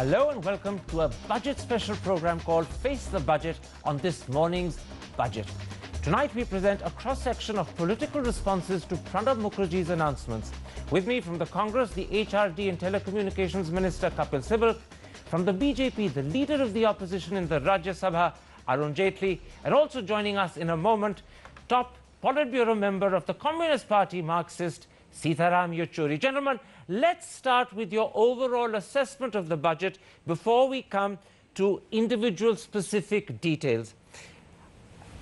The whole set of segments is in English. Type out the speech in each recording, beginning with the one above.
Hello and welcome to a budget special program called Face the Budget on this morning's budget. Tonight we present a cross-section of political responses to Pranab Mukherjee's announcements. With me from the Congress, the HRD and Telecommunications Minister Kapil Sibal, from the BJP, the leader of the opposition in the Rajya Sabha, Arun Jaitley, and also joining us in a moment, top Politburo member of the Communist Party, Marxist, Sitaram Yechuri. Gentlemen, let's start with your overall assessment of the budget before we come to individual specific details.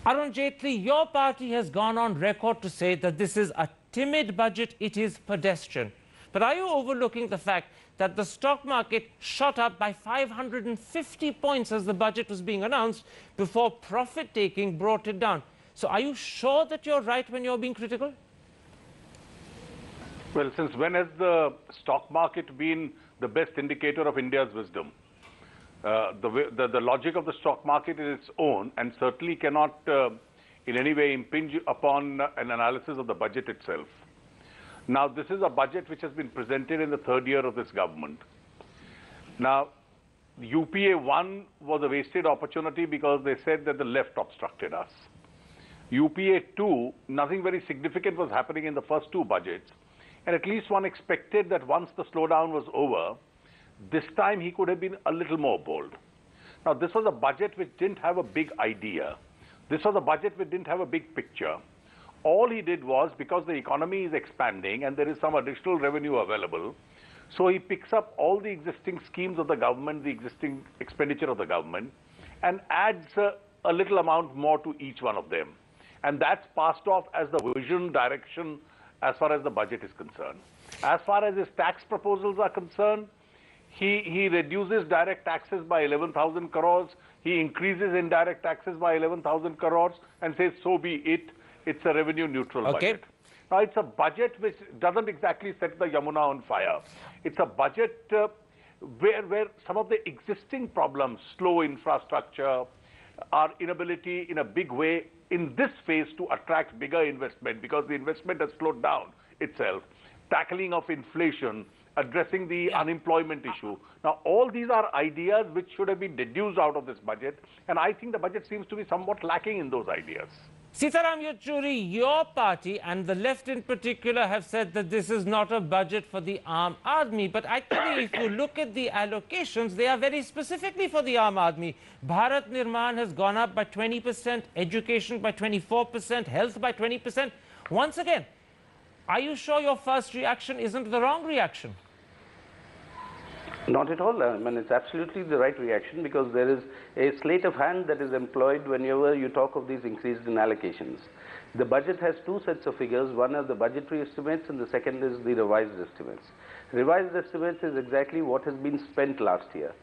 Arun Jaitley, your party has gone on record to say that this is a timid budget, it is pedestrian. But are you overlooking the fact that the stock market shot up by 550 points as the budget was being announced before profit-taking brought it down? So are you sure that you're right when you're being critical? Well, since when has the stock market been the best indicator of India's wisdom? The logic of the stock market is its own and certainly cannot in any way impinge upon an analysis of the budget itself. Now, this is a budget which has been presented in the third year of this government. Now, UPA 1 was a wasted opportunity because they said that the left obstructed us. UPA 2, nothing very significant was happening in the first two budgets. And at least one expected that once the slowdown was over, this time he could have been a little more bold. Now, this was a budget which didn't have a big idea. This was a budget which didn't have a big picture. All he did was, because the economy is expanding and there is some additional revenue available, so he picks up all the existing schemes of the government, the existing expenditure of the government, and adds a little amount more to each one of them. And that's passed off as the vision, direction, as far as the budget is concerned. As far as his tax proposals are concerned, he reduces direct taxes by 11,000 crores, he increases indirect taxes by 11,000 crores and says, so be it, it's a revenue neutral budget. Now, it's a budget which doesn't exactly set the Yamuna on fire. It's a budget where some of the existing problems, slow infrastructure, our inability in a big way in this phase to attract bigger investment because the investment has slowed down itself, tackling of inflation, addressing the unemployment issue. Now, all these are ideas which should have been deduced out of this budget, and I think the budget seems to be somewhat lacking in those ideas. Sitaram Yechuri, your party and the left in particular have said that this is not a budget for the Aam Aadmi. But actually, if you look at the allocations, they are very specifically for the Aam Aadmi. Bharat Nirman has gone up by 20%, education by 24%, health by 20%. Once again, are you sure your first reaction isn't the wrong reaction? Not at all. I mean, it's absolutely the right reaction because there is a sleight of hand that is employed whenever you talk of these increased in allocations. The budget has two sets of figures. One are the budgetary estimates and the second is the revised estimates. Revised estimates is exactly what has been spent last year.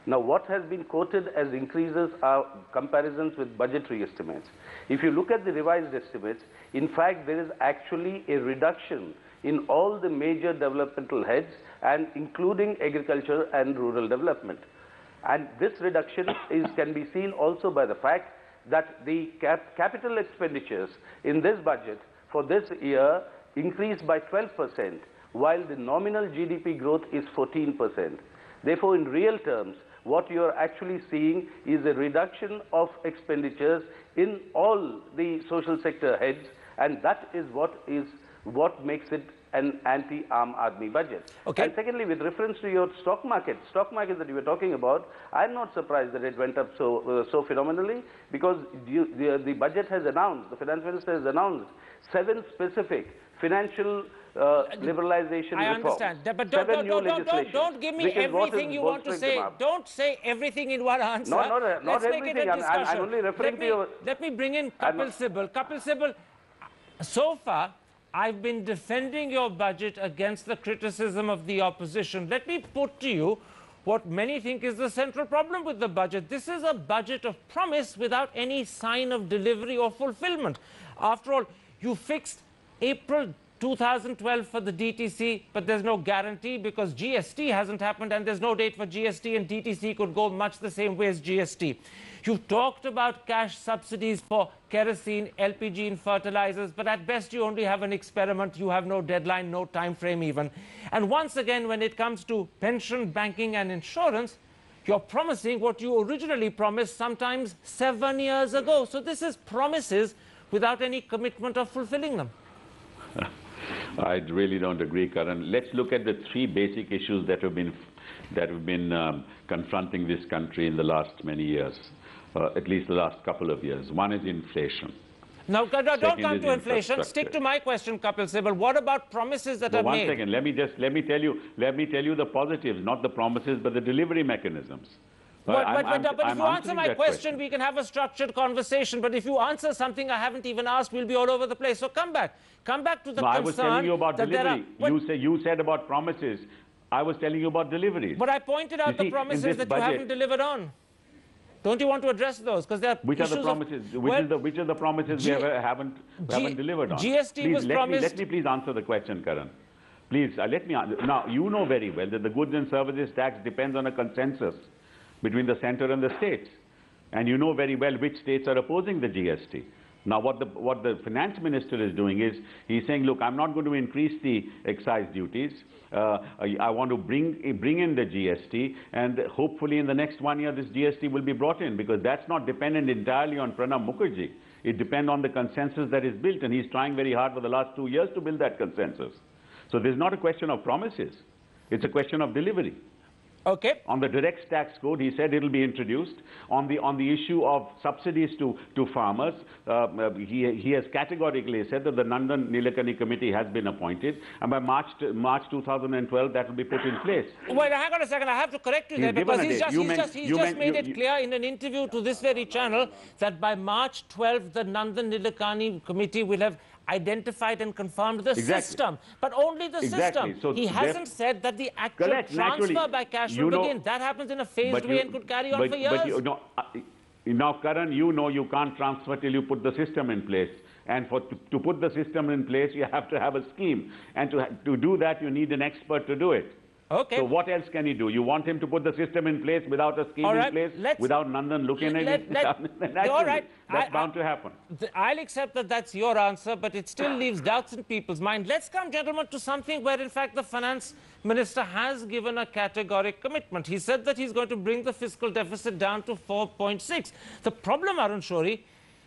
Now, what has been quoted as increases are comparisons with budgetary estimates. If you look at the revised estimates, in fact, there is actually a reduction in all the major developmental heads and including agriculture and rural development. And this reduction can be seen also by the fact that the capital expenditures in this budget for this year increased by 12%, while the nominal GDP growth is 14%. Therefore, in real terms, what you are actually seeing is a reduction of expenditures in all the social sector heads, and that is what makes it an anti-Aam Aadmi budget. Okay. And secondly, with reference to your stock market that you were talking about, I'm not surprised that it went up so phenomenally because the budget has announced, the finance minister has announced 7 specific financial liberalization reforms. I understand, but don't give me everything you want to say. Don't say everything in one answer. Not everything. I'm only referring to your... Let me bring in Kapil Sibal. Kapil Sibal, so far, I've been defending your budget against the criticism of the opposition. Let me put to you what many think is the central problem with the budget. This is a budget of promise without any sign of delivery or fulfillment. After all, you fixed April 2012 for the DTC, but there's no guarantee because GST hasn't happened and there's no date for GST, and DTC could go much the same way as GST. You've talked about cash subsidies for kerosene, LPG and fertilizers, but at best you only have an experiment. You have no deadline, no time frame even. And once again, when it comes to pension, banking and insurance, You're promising what you originally promised sometimes 7 years ago. So this is promises without any commitment of fulfilling them. I really don't agree, Karan. Let's look at the three basic issues that have been confronting this country in the last many years, at least the last couple of years. One is inflation. Now, don't come to inflation. Infrastructure. Stick to my question, Kapil Sibal. What about promises that are made? One second. Let me tell you the positives, not the promises, but the delivery mechanisms. But if you answer my question, we can have a structured conversation. But if you answer something I haven't even asked, we'll be all over the place. So come back to the concern. I was telling you about delivery. You said about promises. I was telling you about deliveries. But I pointed out the promises that you haven't delivered on. Don't you want to address those? Because there are which are the promises? Which are the promises we haven't delivered on? GST was promised. Let me please answer the question, Karan. Please let me answer. Now you know very well that the goods and services tax depends on a consensus between the centre and the states, and you know very well which states are opposing the GST. Now what the finance minister is doing is he's saying, look, I'm not going to increase the excise duties. I want to bring in the GST, and hopefully in the next 1 year this GST will be brought in, because that's not dependent entirely on Pranab Mukherjee. It depends on the consensus that is built, and he's trying very hard for the last 2 years to build that consensus. So this is not a question of promises. It's a question of delivery. Okay. On the direct tax code, he said it will be introduced. On the issue of subsidies to farmers, he has categorically said that the Nandan Nilekani committee has been appointed, and by March 2012 that will be put in place. Wait, hang on a second. I have to correct you there, because he's just made it clear in an interview to this very channel that by March 12 the Nandan Nilekani committee will have identified and confirmed the system, but only the system. So he hasn't said that the actual transfer by cash will begin. That happens in a phased way and could carry on for years. Now, Karan, you know you can't transfer till you put the system in place. And to put the system in place, you have to have a scheme. And to do that, you need an expert to do it. Okay. So what else can he do? You want him to put the system in place without a scheme in place, without Nandan looking at it? All right. That's bound to happen. I'll accept that that's your answer, but it still leaves doubts in people's mind. Let's come, gentlemen, to something where, in fact, the finance minister has given a categoric commitment. He said that he's going to bring the fiscal deficit down to 4.6. The problem, Arun Shourie,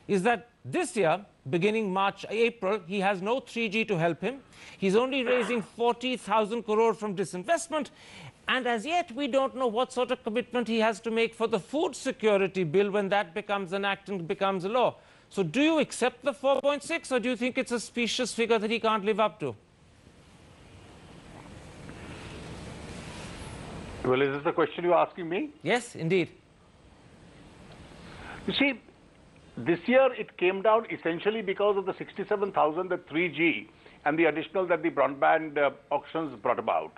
is that this year, beginning April, he has no 3G to help him. He's only raising 40,000 crore from disinvestment. And as yet, we don't know what sort of commitment he has to make for the food security bill when that becomes an act and becomes a law. So do you accept the 4.6, or do you think it's a specious figure that he can't live up to? Well, is this the question you're asking me? Yes, indeed. You see, this year it came down essentially because of the 67,000, the 3G, and the additional that the broadband auctions brought about.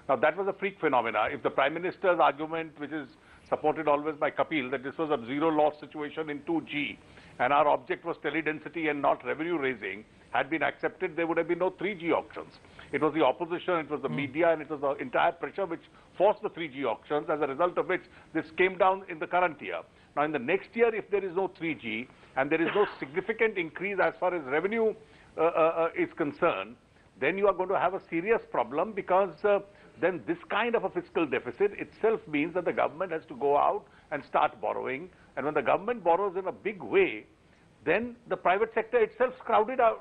Now, that was a freak phenomena. If the Prime Minister's argument, which is supported always by Kapil, that this was a zero-loss situation in 2G, and our object was tele-density and not revenue raising, had been accepted, there would have been no 3G auctions. It was the opposition, it was the media, and it was the entire pressure which forced the 3G auctions, as a result of which this came down in the current year. Now, in the next year, if there is no 3G, and there is no significant increase as far as revenue is concerned, then you are going to have a serious problem, because then this kind of a fiscal deficit itself means that the government has to go out and start borrowing. And when the government borrows in a big way, then the private sector itself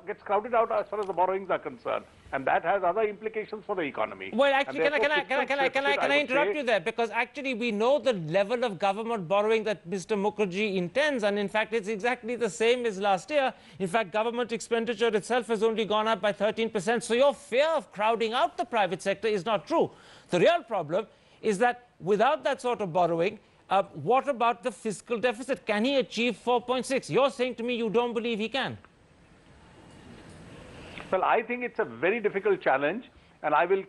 gets crowded out as far as the borrowings are concerned. And that has other implications for the economy. Well, actually, can I interrupt you there? Because actually we know the level of government borrowing that Mr. Mukherjee intends, and in fact it's exactly the same as last year. In fact, government expenditure itself has only gone up by 13%. So your fear of crowding out the private sector is not true. The real problem is that without that sort of borrowing, what about the fiscal deficit? Can he achieve 4.6? You're saying to me you don't believe he can. Well, I think it's a very difficult challenge, and I will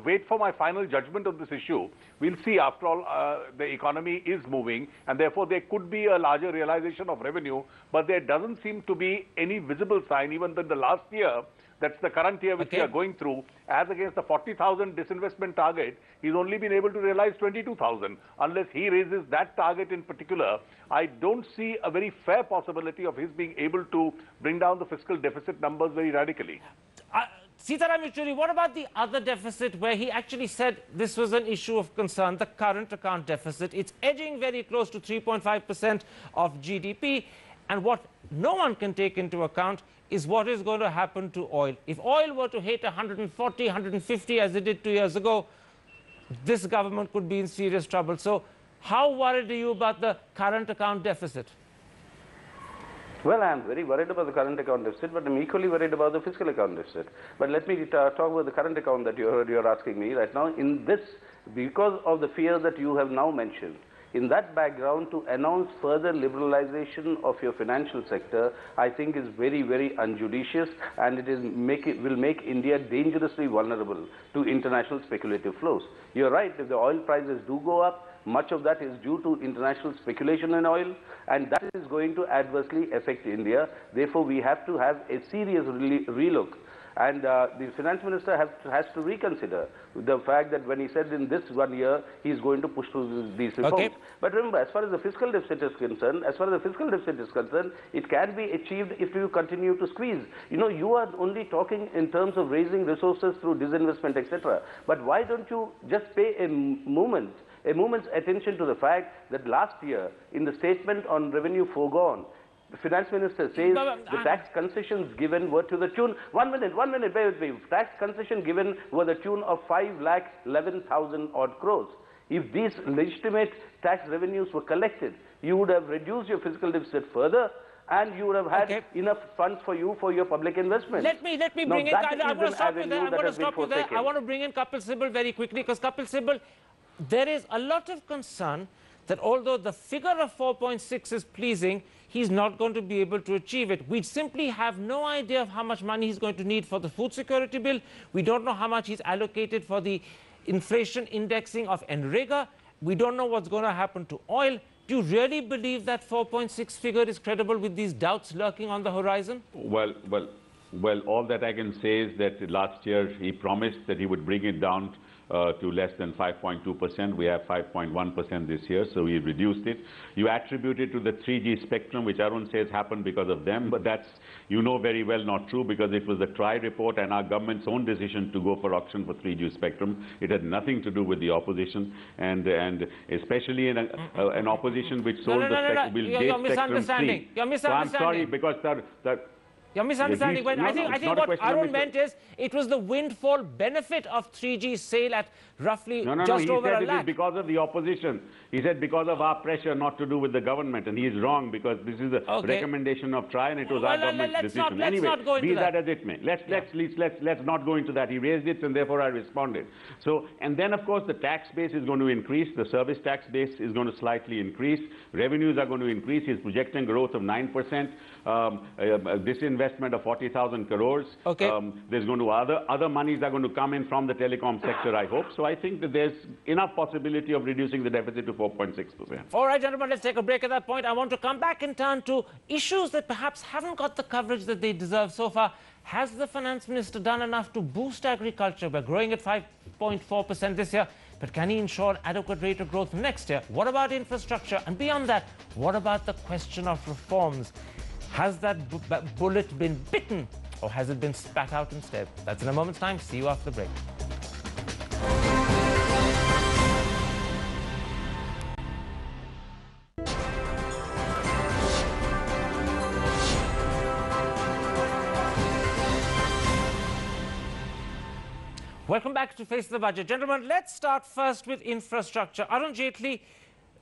wait for my final judgment on this issue. We'll see. After all, the economy is moving, and therefore there could be a larger realization of revenue, but there doesn't seem to be any visible sign, even in the last year. That's the current year which we are going through. As against the 40,000 disinvestment target, he's only been able to realize 22,000. Unless he raises that target in particular, I don't see a very fair possibility of his being able to bring down the fiscal deficit numbers very radically. Sitaram Yechuri, what about the other deficit where he actually said this was an issue of concern, the current account deficit? It's edging very close to 3.5% of GDP. And what no one can take into account is what is going to happen to oil. If oil were to hit 140, 150 as it did 2 years ago, this government could be in serious trouble. So how worried are you about the current account deficit? Well, I am very worried about the current account deficit, but I'm equally worried about the fiscal account deficit. But let me talk about the current account that you're asking me right now. In this, because of the fear that you have now mentioned, in that background, to announce further liberalization of your financial sector, I think is very, very unjudicious, and will make India dangerously vulnerable to international speculative flows. You're right, if the oil prices do go up, much of that is due to international speculation in oil, and that is going to adversely affect India. Therefore, we have to have a serious relook. And the finance minister has to reconsider the fact that when he said in this 1 year, he's going to push through these reforms. Okay. But remember, as far as the fiscal deficit is concerned, it can be achieved if you continue to squeeze. You know, you are only talking in terms of raising resources through disinvestment, etc. But why don't you just pay a moment's attention to the fact that last year, in the statement on revenue foregone, the finance minister says the tax concessions given were to the tune, one minute, bear with me, tax concession given were the tune of 5,11,000 odd crores. If these legitimate tax revenues were collected, you would have reduced your fiscal deficit further, and you would have had enough funds for your public investment. Let me bring in, I want to stop you there, I want to bring in Kapil Sibal very quickly, because Kapil Sibal, there is a lot of concern that although the figure of 4.6 is pleasing, he's not going to be able to achieve it. We simply have no idea of how much money he's going to need for the food security bill. We don't know how much he's allocated for the inflation indexing of NREGA. We don't know what's going to happen to oil. Do you really believe that 4.6 figure is credible with these doubts lurking on the horizon? Well, all that I can say is that last year he promised that he would bring it down to less than 5.2%. We have 5.1% this year, so we reduced it. You attribute it to the 3G spectrum, which Arun says happened because of them, but that's, you know very well, not true, because it was the TRI report and our government's own decision to go for auction for 3G spectrum. It had nothing to do with the opposition, and especially in an opposition which sold the spectrum, will You're misunderstanding. You're misunderstanding. So I'm sorry, because you're misunderstanding. I think what Arun meant is it was the windfall benefit of 3G sale at roughly just over a lakh. He said it is because of the opposition. He said because of our pressure, not to do with the government, and he is wrong, because this is a recommendation of TRI and it was our government's decision. Anyway, be that as it may. Let's not go into that. He raised it and therefore I responded. So, and then of course the tax base is going to increase. The service tax base is going to slightly increase. Revenues are going to increase. He's projecting growth of 9%. Disinvestment of 40,000 crores. There's going to other monies are going to come in from the telecom sector, I hope. So I think that there's enough possibility of reducing the deficit to 4.6%. All right, gentlemen, let's take a break at that point. I want to come back and turn to issues that perhaps haven't got the coverage that they deserve so far. Has the finance minister done enough to boost agriculture? We're growing at 5.4% this year, but can he ensure an adequate rate of growth next year? What about infrastructure? And beyond that, what about the question of reforms? Has that bullet been bitten, or has it been spat out instead? That's in a moment's time. See you after the break. Welcome back to Face the Budget. Gentlemen, let's start first with infrastructure. Arun Jaitley,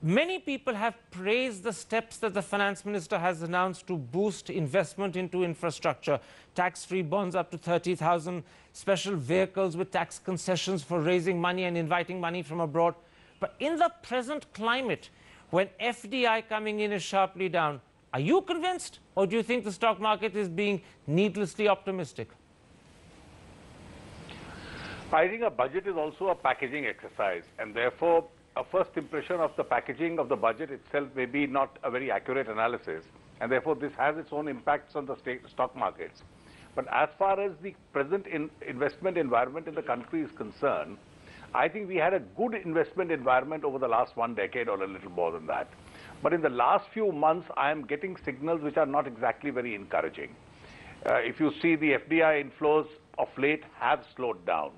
many people have praised the steps that the finance minister has announced to boost investment into infrastructure. Tax-free bonds up to 30,000, special vehicles with tax concessions for raising money and inviting money from abroad. But in the present climate, when FDI coming in is sharply down, are you convinced, or do you think the stock market is being needlessly optimistic? I think a budget is also a packaging exercise, and therefore a first impression of the packaging of the budget itself may be not a very accurate analysis, and therefore this has its own impacts on the stock markets. But as far as the present investment environment in the country is concerned, I think we had a good investment environment over the last 1 decade or a little more than that. But in the last few months, I am getting signals which are not exactly very encouraging. If you see the FDI inflows of late have slowed down.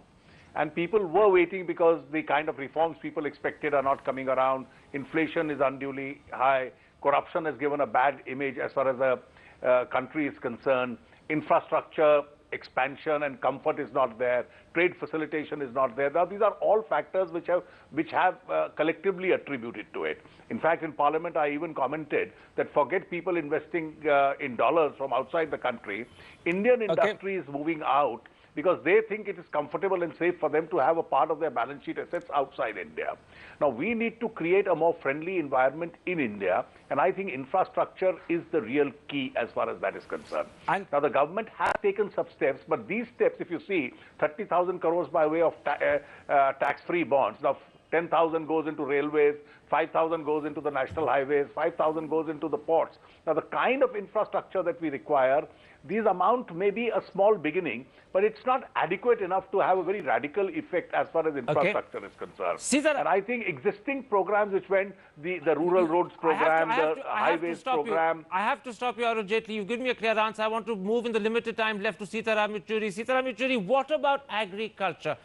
And people were waiting because the kind of reforms people expected are not coming around. Inflation is unduly high. Corruption has given a bad image as far as the country is concerned. Infrastructure expansion and comfort is not there. Trade facilitation is not there. Now, these are all factors which have collectively attributed to it. In fact, in Parliament, I even commented that forget people investing in dollars from outside the country. Indian industry is moving out because they think it is comfortable and safe for them to have a part of their balance sheet assets outside India. Now, we need to create a more friendly environment in India, and I think infrastructure is the real key as far as that is concerned. And now, the government has taken some steps, but these steps, if you see, 30,000 crores by way of tax-free bonds. Now, 10,000 goes into railways, 5,000 goes into the national highways, 5,000 goes into the ports. Now, the kind of infrastructure that we require, these amount may be a small beginning, but it's not adequate enough to have a very radical effect as far as infrastructure is concerned. And I think existing programs which went, the rural roads program, the highways program. I have to stop you, Arun Jaitley. You've given me a clear answer. I want to move in the limited time left to Sitaram Yechuri. Sitaram Yechuri, what about agriculture?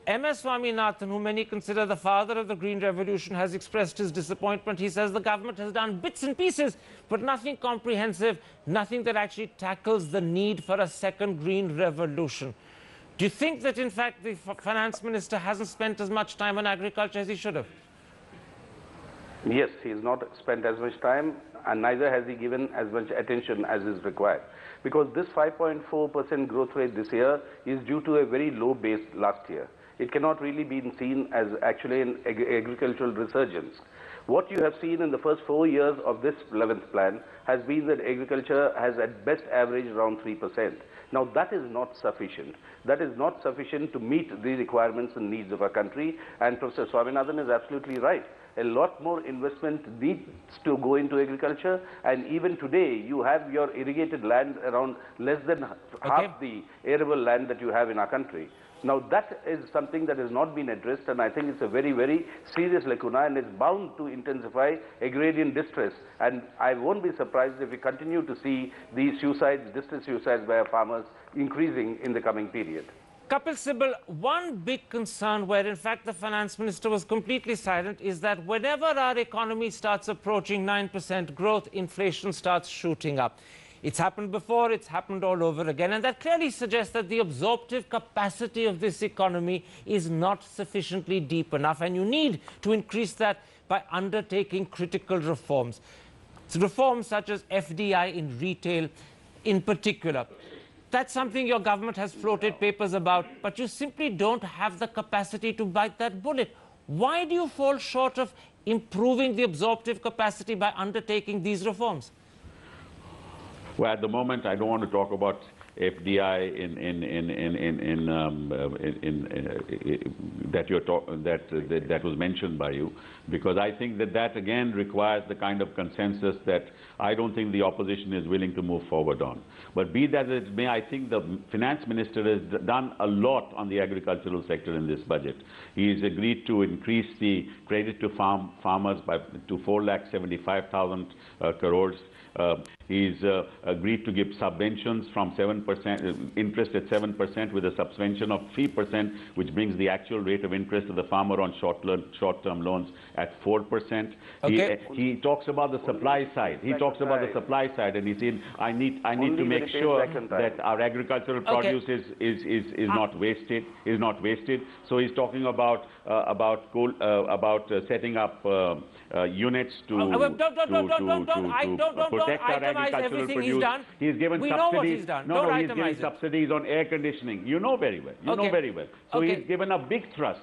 M.S. Swaminathan, who many consider the father of the Green Revolution, has expressed his disappointment. He says the government has done bits and pieces, but nothing comprehensive, nothing that actually tackles the need for a second Green Revolution. Do you think that, in fact, the finance minister hasn't spent as much time on agriculture as he should have? Yes, he has not spent as much time, and neither has he given as much attention as is required. Because this 5.4% growth rate this year is due to a very low base last year. It cannot really be seen as actually an agricultural resurgence. What you have seen in the first 4 years of this 11th plan has been that agriculture has at best averaged around 3%. Now, that is not sufficient. That is not sufficient to meet the requirements and needs of our country. And Professor Swaminathan is absolutely right. A lot more investment needs to go into agriculture. And even today, you have your irrigated land around less than half the arable land that you have in our country. Now, that is something that has not been addressed, and I think it's a very, very serious lacuna, and it's bound to intensify agrarian distress. And I won't be surprised if we continue to see these suicides, distress suicides by our farmers increasing in the coming period. Kapil Sibal, one big concern where, in fact, the finance minister was completely silent is that whenever our economy starts approaching 9% growth, inflation starts shooting up. It's happened before, it's happened all over again, and that clearly suggests that the absorptive capacity of this economy is not sufficiently deep enough, and you need to increase that by undertaking critical reforms. So reforms such as FDI in retail in particular. That's something your government has floated papers about, but you simply don't have the capacity to bite that bullet. Why do you fall short of improving the absorptive capacity by undertaking these reforms? Well, at the moment, I don't want to talk about FDI that was mentioned by you, because I think that again requires the kind of consensus that I don't think the opposition is willing to move forward on. But be that as it may, I think the finance minister has done a lot on the agricultural sector in this budget. He has agreed to increase the credit to farmers to 4,75,000 crores. He's agreed to give subventions from 7%, interest at 7% with a subvention of 3%, which brings the actual rate of interest to the farmer on short-term loans at 4%. He talks about the supply side. He talks about the supply side, and he said, I need to make sure that our agricultural produce is not wasted. So he's talking about setting up units to protect our agricultural produce. He's given subsidies. He's given subsidies on air conditioning. You know very well. So he's given a big thrust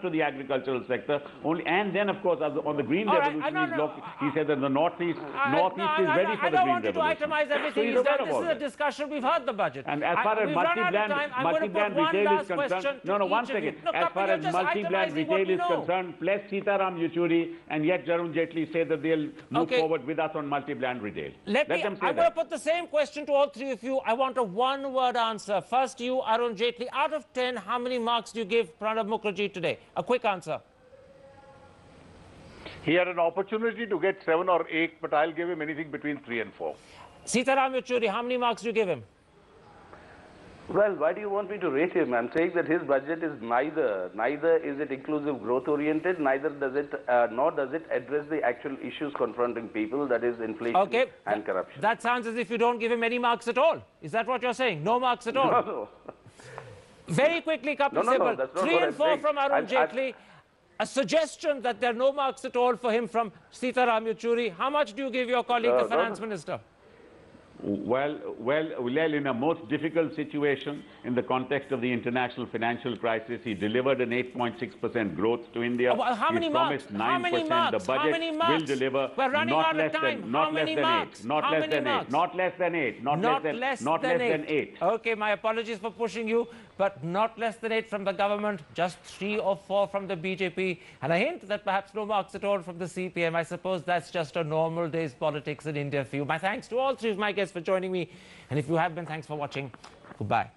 to the agricultural sector. And then, of course, on the Green Revolution, he said that the Northeast is ready for the Green Revolution. I don't want you to itemize everything he's done. This is a discussion. We've heard the budget. And as far as multi-brand retail is concerned, one second. As far as multi-brand retail is concerned, bless Sitaram Yechuri and yet Arun Jaitley say that they'll move forward with us on multi-brand retail. I'm going to put the same question to all three of you. I want a one-word answer. First, you, Arun Jaitley. Out of 10, how many marks do you give Pranab Mukherjee today? A quick answer. He had an opportunity to get 7 or 8, but I'll give him anything between 3 and 4. Sitaram Yechuri, how many marks do you give him? Well, why do you want me to rate him? I'm saying that his budget is neither is it inclusive growth oriented, neither does it, nor does it address the actual issues confronting people, that is inflation and corruption. That sounds as if you don't give him any marks at all. Is that what you're saying? No marks at all? No. Very quickly, Kapil Sibal, that's not 3 what and I'm 4 saying. from Arun Jaitley. A suggestion that there are no marks at all for him from Sitaram Yechuri. How much do you give your colleague, the finance minister? Well, in a most difficult situation in the context of the international financial crisis, he delivered an 8.6% growth to India. Oh, how many marks? Promised 9%. How many marks? The budget will deliver. We're running out of time. Not less than 8. Not less than 8. Not less than 8. Not less than 8. Okay, my apologies for pushing you, but not less than 8 from the government, just 3 or 4 from the BJP, and a hint that perhaps no marks at all from the CPM. I suppose that's just a normal day's politics in India for you. My thanks to all 3 of my guests for joining me, and if you have been, thanks for watching. Goodbye.